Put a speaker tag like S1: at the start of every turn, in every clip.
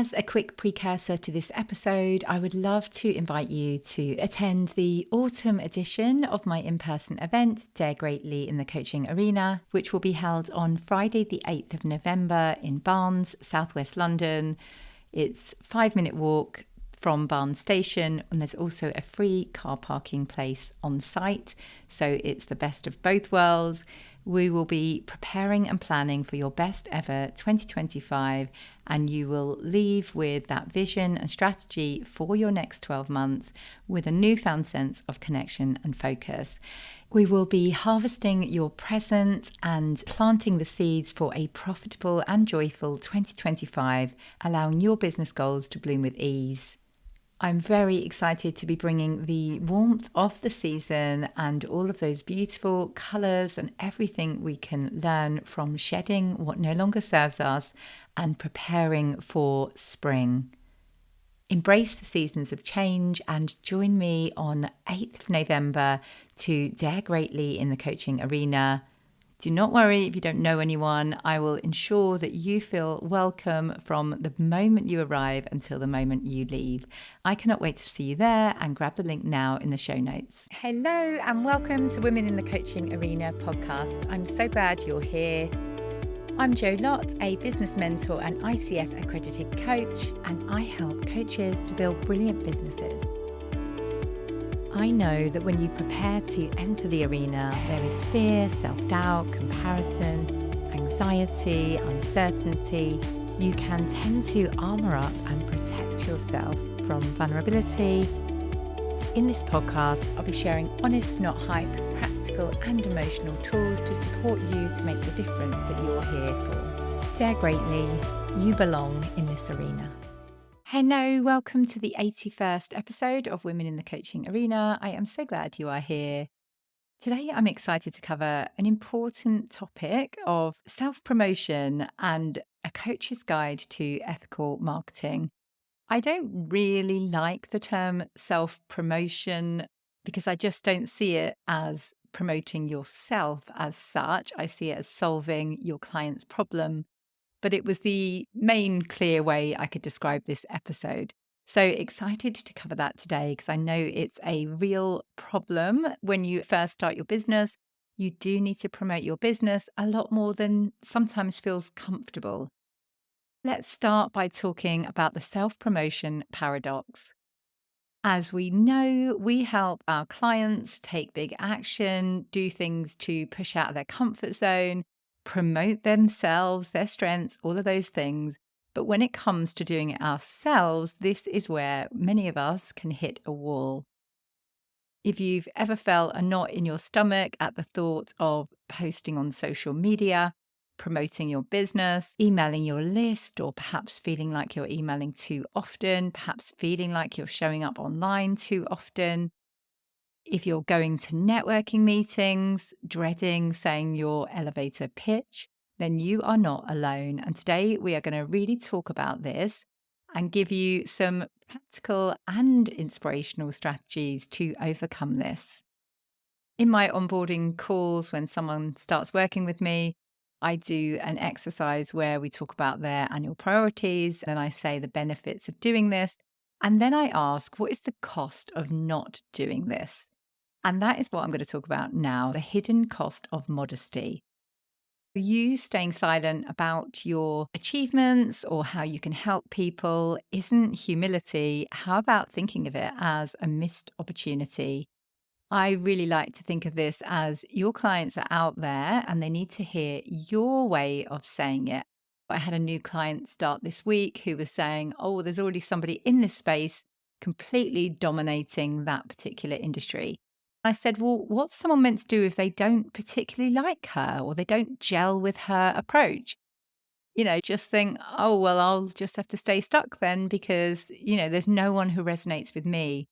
S1: As a quick precursor to this episode, I would love to invite you to attend the autumn edition of my in-person event, Dare Greatly in the Coaching Arena, which will be held on Friday the 8th of November in Barnes, southwest London. It's a 5-minute walk from Barnes Station, and there's also a free car parking place on site. So it's the best of both worlds. We will be preparing and planning for your best ever 2025, and you will leave with that vision and strategy for your next 12 months with a newfound sense of connection and focus. We will be harvesting your present and planting the seeds for a profitable and joyful 2025, allowing your business goals to bloom with ease. I'm very excited to be bringing the warmth of the season and all of those beautiful colours and everything we can learn from shedding what no longer serves us and preparing for spring. Embrace the seasons of change and join me on 8th of November to Dare Greatly in the Coaching Arena. Do not worry if you don't know anyone. I will ensure that you feel welcome from the moment you arrive until the moment you leave. I cannot wait to see you there, and grab the link now in the show notes. Hello and welcome to Women in the Coaching Arena podcast. I'm so glad you're here. I'm Jo Lott, a business mentor and ICF accredited coach, and I help coaches to build brilliant businesses. I know that when you prepare to enter the arena, there is fear, self-doubt, comparison, anxiety, uncertainty. You can tend to armor up and protect yourself from vulnerability. In this podcast, I'll be sharing honest, not hype, practical and emotional tools to support you to make the difference that you're here for. Dare greatly, you belong in this arena. Hello, welcome to the 81st episode of Women in the Coaching Arena. I am so glad you are here. Today, I'm excited to cover an important topic of self-promotion and a coach's guide to ethical marketing. I don't really like the term self-promotion because I just don't see it as promoting yourself as such. I see it as solving your client's problem. But it was the main clear way I could describe this episode. So excited to cover that today because I know it's a real problem when you first start your business. You do need to promote your business a lot more than sometimes feels comfortable. Let's start by talking about the self-promotion paradox. As we know, we help our clients take big action, do things to push out of their comfort zone, promote themselves, their strengths, all of those things. But when it comes to doing it ourselves, this is where many of us can hit a wall. If you've ever felt a knot in your stomach at the thought of posting on social media, promoting your business, emailing your list, or perhaps feeling like you're emailing too often, perhaps feeling like you're showing up online too often, if you're going to networking meetings, dreading saying your elevator pitch, then you are not alone. And today we are going to really talk about this and give you some practical and inspirational strategies to overcome this. In my onboarding calls, when someone starts working with me, I do an exercise where we talk about their annual priorities and I say the benefits of doing this. And then I ask, what is the cost of not doing this? And that is what I'm going to talk about now, the hidden cost of modesty. You staying silent about your achievements or how you can help people isn't humility. How about thinking of it as a missed opportunity? I really like to think of this as your clients are out there and they need to hear your way of saying it. I had a new client start this week who was saying, oh, there's already somebody in this space completely dominating that particular industry. I said, well, what's someone meant to do if they don't particularly like her or they don't gel with her approach? Just think, oh, well, I'll just have to stay stuck then because, there's no one who resonates with me.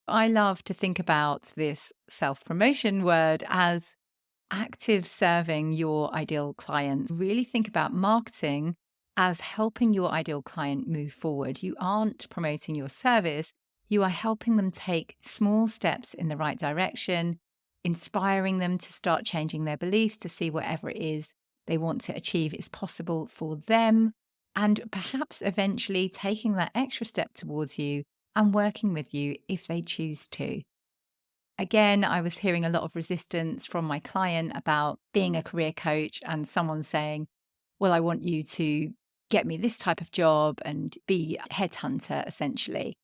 S1: I love to think about this self-promotion word as active serving your ideal client. Really think about marketing as helping your ideal client move forward. You aren't promoting your service. You are helping them take small steps in the right direction, inspiring them to start changing their beliefs to see whatever it is they want to achieve is possible for them and perhaps eventually taking that extra step towards you and working with you if they choose to. Again, I was hearing a lot of resistance from my client about being a career coach and someone saying, well, I want you to get me this type of job and be a headhunter, essentially.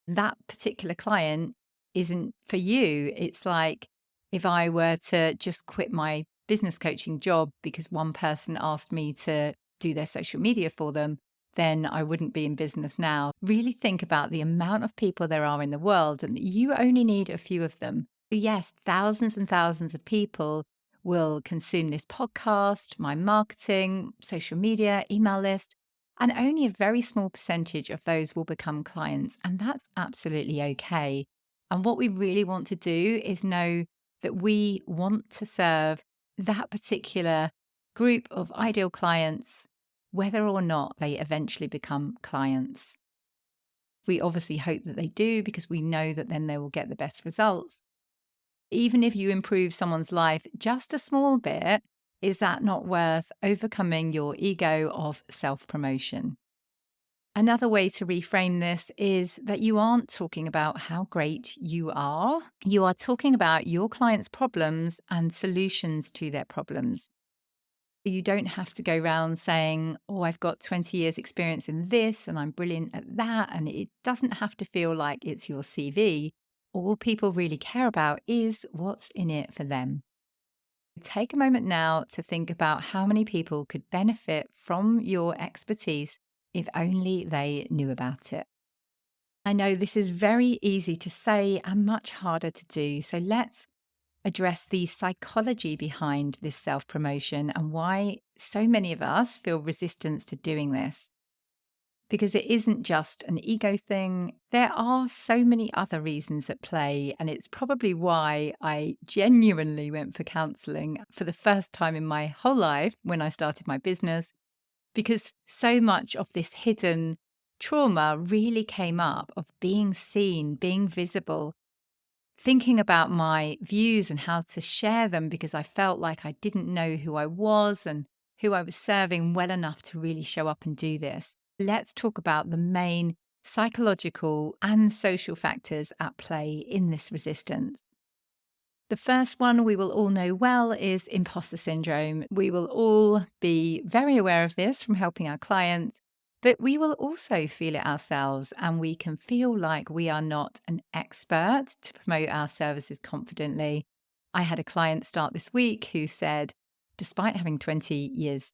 S1: That particular client isn't for you. It's like if I were to just quit my business coaching job because one person asked me to do their social media for them, then I wouldn't be in business now. Really think about the amount of people there are in the world and that you only need a few of them. Yes, thousands and thousands of people will consume this podcast, my marketing, social media, email list, and only a very small percentage of those will become clients. And that's absolutely okay. And what we really want to do is know that we want to serve that particular group of ideal clients, whether or not they eventually become clients. We obviously hope that they do because we know that then they will get the best results. Even if you improve someone's life just a small bit, is that not worth overcoming your ego of self-promotion? Another way to reframe this is that you aren't talking about how great you are. You are talking about your clients' problems and solutions to their problems. You don't have to go around saying, oh, I've got 20 years experience in this and I'm brilliant at that. And it doesn't have to feel like it's your CV. All people really care about is what's in it for them. Take a moment now to think about how many people could benefit from your expertise if only they knew about it. I know this is very easy to say and much harder to do. So let's address the psychology behind this self-promotion and why so many of us feel resistance to doing this. Because it isn't just an ego thing. There are so many other reasons at play, and it's probably why I genuinely went for counseling for the first time in my whole life when I started my business, because so much of this hidden trauma really came up of being seen, being visible, thinking about my views and how to share them because I felt like I didn't know who I was and who I was serving well enough to really show up and do this. Let's talk about the main psychological and social factors at play in this resistance. The first one we will all know well is imposter syndrome. We will all be very aware of this from helping our clients, but we will also feel it ourselves, and we can feel like we are not an expert to promote our services confidently. I had a client start this week who said, despite having 20 years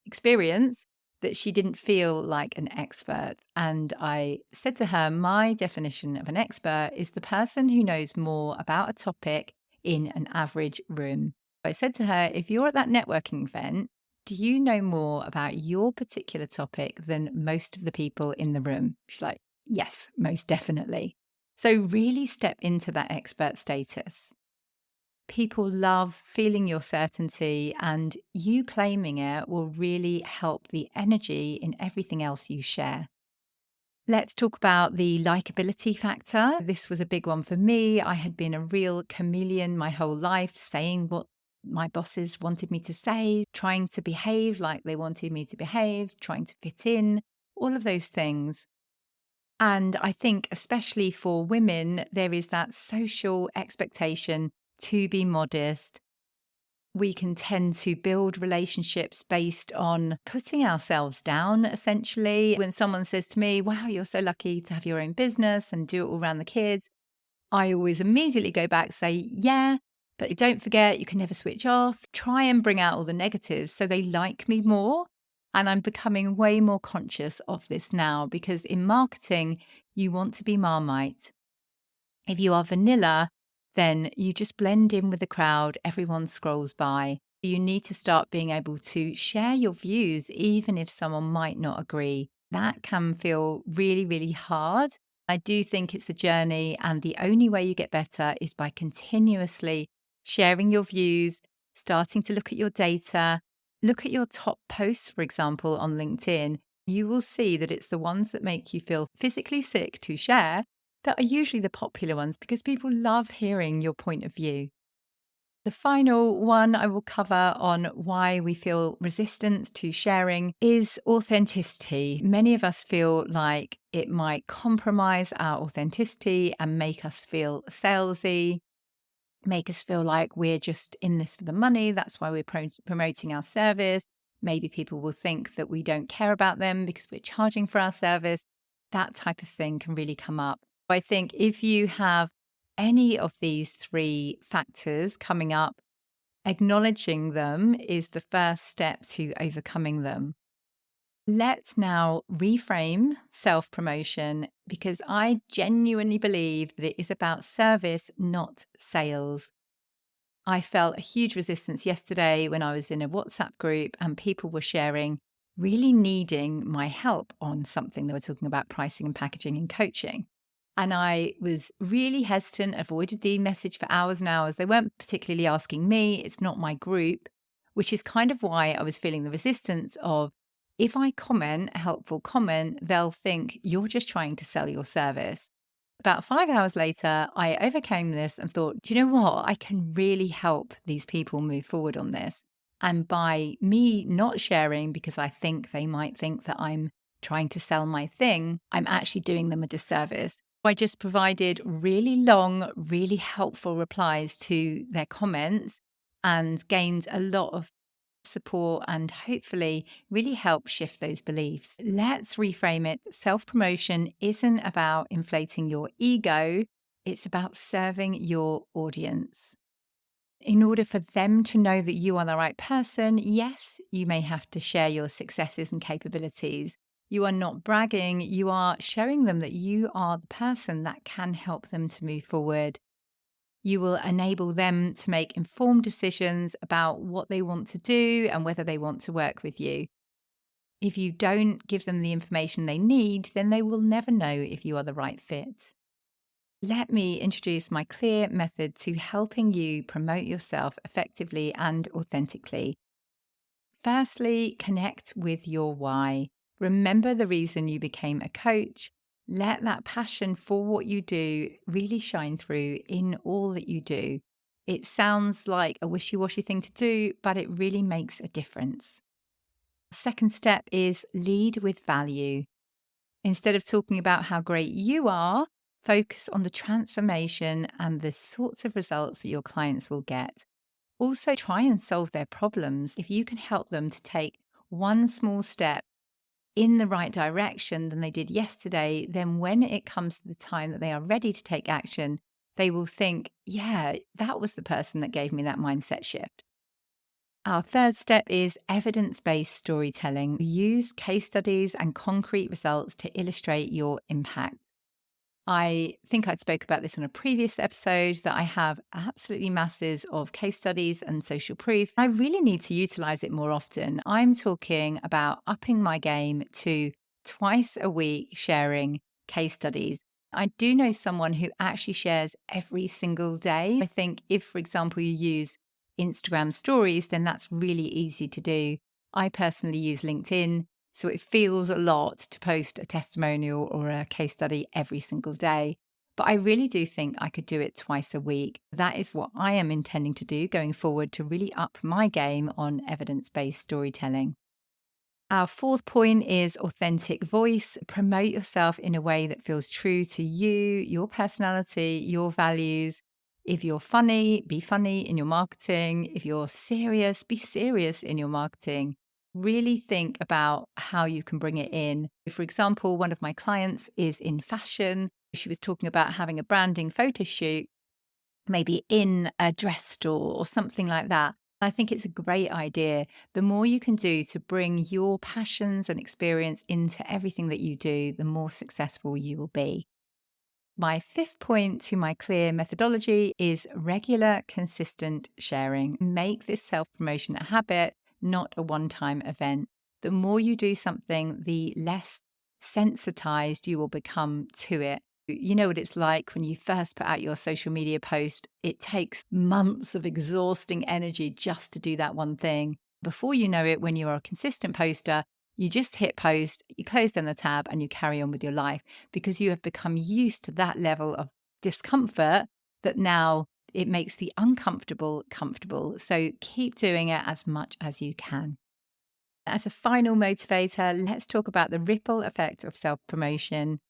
S1: experience, that she didn't feel like an expert. And I said to her, my definition of an expert is the person who knows more about a topic in an average room. I said to her, if you're at that networking event, do you know more about your particular topic than most of the people in the room? She's like, yes, most definitely. So really step into that expert status. People love feeling your certainty, and you claiming it will really help the energy in everything else you share. Let's talk about the likability factor. This was a big one for me. I had been a real chameleon my whole life, saying what my bosses wanted me to say, trying to behave like they wanted me to behave, trying to fit in, all of those things. And I think, especially for women, there is that social expectation to be modest. We can tend to build relationships based on putting ourselves down, essentially. When someone says to me, wow, you're so lucky to have your own business and do it all around the kids, I always immediately go back and say, yeah, but don't forget, you can never switch off. Try and bring out all the negatives so they like me more. And I'm becoming way more conscious of this now because in marketing, you want to be Marmite. If you are vanilla, then you just blend in with the crowd, everyone scrolls by. You need to start being able to share your views, even if someone might not agree. That can feel really, really hard. I do think it's a journey, and the only way you get better is by continuously sharing your views, starting to look at your data, look at your top posts, for example, on LinkedIn. You will see that it's the ones that make you feel physically sick to share that are usually the popular ones because people love hearing your point of view. The final one I will cover on why we feel resistant to sharing is authenticity. Many of us feel like it might compromise our authenticity and make us feel salesy, make us feel like we're just in this for the money. That's why we're promoting our service. Maybe people will think that we don't care about them because we're charging for our service. That type of thing can really come up. I think if you have any of these three factors coming up, acknowledging them is the first step to overcoming them. Let's now reframe self promotion because I genuinely believe that it is about service, not sales. I felt a huge resistance yesterday when I was in a WhatsApp group and people were sharing really needing my help on something. They were talking about pricing and packaging and coaching. And I was really hesitant, avoided the message for hours and hours. They weren't particularly asking me, it's not my group, which is kind of why I was feeling the resistance of if I comment a helpful comment, they'll think you're just trying to sell your service. About 5 hours later, I overcame this and thought, do you know what? I can really help these people move forward on this. And by me not sharing because I think they might think that I'm trying to sell my thing, I'm actually doing them a disservice. I just provided really long, really helpful replies to their comments and gained a lot of support and hopefully really help shift those beliefs. Let's reframe it. Self promotion isn't about inflating your ego, it's about serving your audience. In order for them to know that you are the right person, yes, you may have to share your successes and capabilities. You are not bragging, you are showing them that you are the person that can help them to move forward. You will enable them to make informed decisions about what they want to do and whether they want to work with you. If you don't give them the information they need, then they will never know if you are the right fit. Let me introduce my clear method to helping you promote yourself effectively and authentically. Firstly, connect with your why. Remember the reason you became a coach. Let that passion for what you do really shine through in all that you do. It sounds like a wishy-washy thing to do, but it really makes a difference. Second step is lead with value. Instead of talking about how great you are, focus on the transformation and the sorts of results that your clients will get. Also, try and solve their problems. If you can help them to take one small step in the right direction than they did yesterday, then when it comes to the time that they are ready to take action, they will think, yeah, that was the person that gave me that mindset shift. Our third step is evidence-based storytelling. Use case studies and concrete results to illustrate your impact. I think I'd spoke about this on a previous episode that I have absolutely masses of case studies and social proof. I really need to utilize it more often. I'm talking about upping my game to twice a week sharing case studies. I do know someone who actually shares every single day. I think if, for example, you use Instagram stories, then that's really easy to do. I personally use LinkedIn. So it feels a lot to post a testimonial or a case study every single day. But I really do think I could do it twice a week. That is what I am intending to do going forward to really up my game on evidence-based storytelling. Our fourth point is authentic voice. Promote yourself in a way that feels true to you, your personality, your values. If you're funny, be funny in your marketing. If you're serious, be serious in your marketing. Really think about how you can bring it in. For example, one of my clients is in fashion. She was talking about having a branding photo shoot, maybe in a dress store or something like that. I think it's a great idea. The more you can do to bring your passions and experience into everything that you do, the more successful you will be. My fifth point to my clear methodology is regular, consistent sharing. Make this self-promotion a habit, not a one-time event. The more you do something, the less sensitized you will become to it. You know what it's like when you first put out your social media post. It takes months of exhausting energy just to do that one thing. Before you know it, when you are a consistent poster, you just hit post, you close down the tab and you carry on with your life because you have become used to that level of discomfort that now It makes the uncomfortable comfortable. So keep doing it as much as you can. As a final motivator, let's talk about the ripple effect of self-promotion.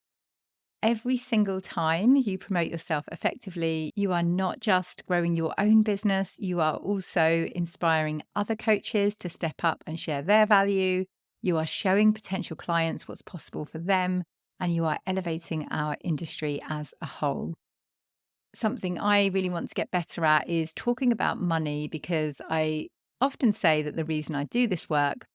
S1: Every single time you promote yourself effectively, you are not just growing your own business, you are also inspiring other coaches to step up and share their value. You are showing potential clients what's possible for them, and you are elevating our industry as a whole. Something I really want to get better at is talking about money, because I often say that the reason I do this work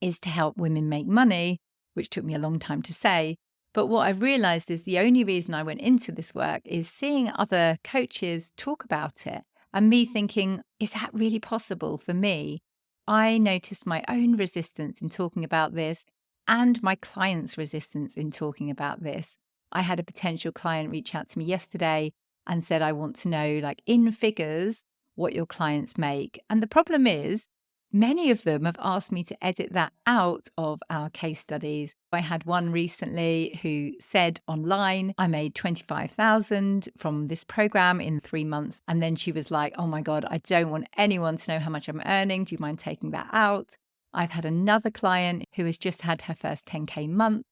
S1: is to help women make money, which took me a long time to say. But what I've realized is the only reason I went into this work is seeing other coaches talk about it and me thinking, is that really possible for me? I noticed my own resistance in talking about this and my clients' resistance in talking about this. I had a potential client reach out to me yesterday and said, I want to know, like, in figures, what your clients make. And the problem is, many of them have asked me to edit that out of our case studies. I had one recently who said online, I made 25,000 from this program in 3 months. And then she was like, oh my God, I don't want anyone to know how much I'm earning. Do you mind taking that out? I've had another client who has just had her first 10K month,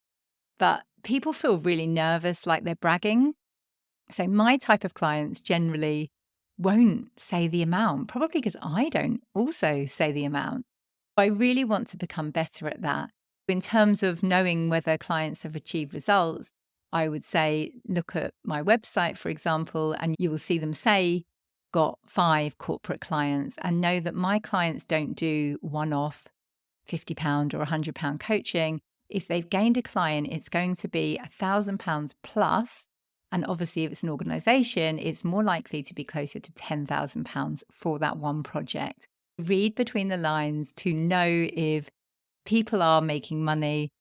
S1: but people feel really nervous, like they're bragging. So my type of clients generally won't say the amount, probably because I don't also say the amount. I really want to become better at that. In terms of knowing whether clients have achieved results, I would say, look at my website, for example, and you will see them say, got 5 corporate clients, and know that my clients don't do one-off £50 or £100 coaching. If they've gained a client, it's going to be £1,000 plus. And obviously, if it's an organization, it's more likely to be closer to £10,000 for that one project. Read between the lines to know if people are making money.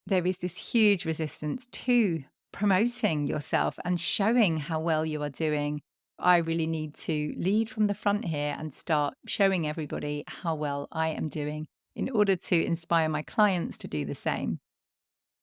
S1: There is this huge resistance to promoting yourself and showing how well you are doing. I really need to lead from the front here and start showing everybody how well I am doing in order to inspire my clients to do the same.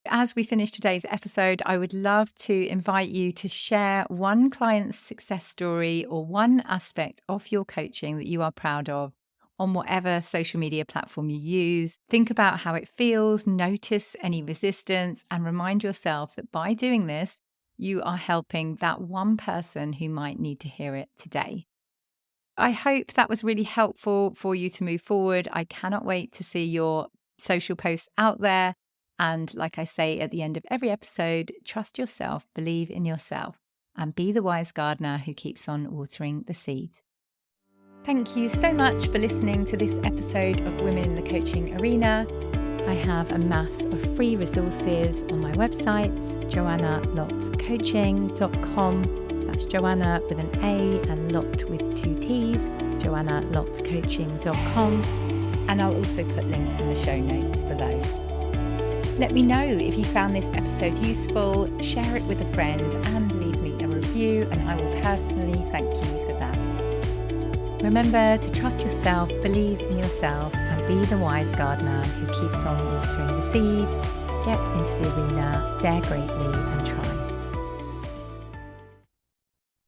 S1: As we finish today's episode, I would love to invite you to share one client's success story or one aspect of your coaching that you are proud of on whatever social media platform you use. Think about how it feels, notice any resistance, and remind yourself that by doing this, you are helping that one person who might need to hear it today. I hope that was really helpful for you to move forward. I cannot wait to see your social posts out there. And like I say at the end of every episode, trust yourself, believe in yourself, and be the wise gardener who keeps on watering the seed. Thank you so much for listening to this episode of Women in the Coaching Arena. I have a mass of free resources on my website, joannalottcoaching.com. That's Joanna with an A and Lott with 2 T's, joannalottcoaching.com. And I'll also put links in the show notes below. Let me know if you found this episode useful, share it with a friend, and leave me a review, and I will personally thank you for that. Remember to trust yourself, believe in yourself, and be the wise gardener who keeps on watering the seed. Get into the arena, dare greatly, and try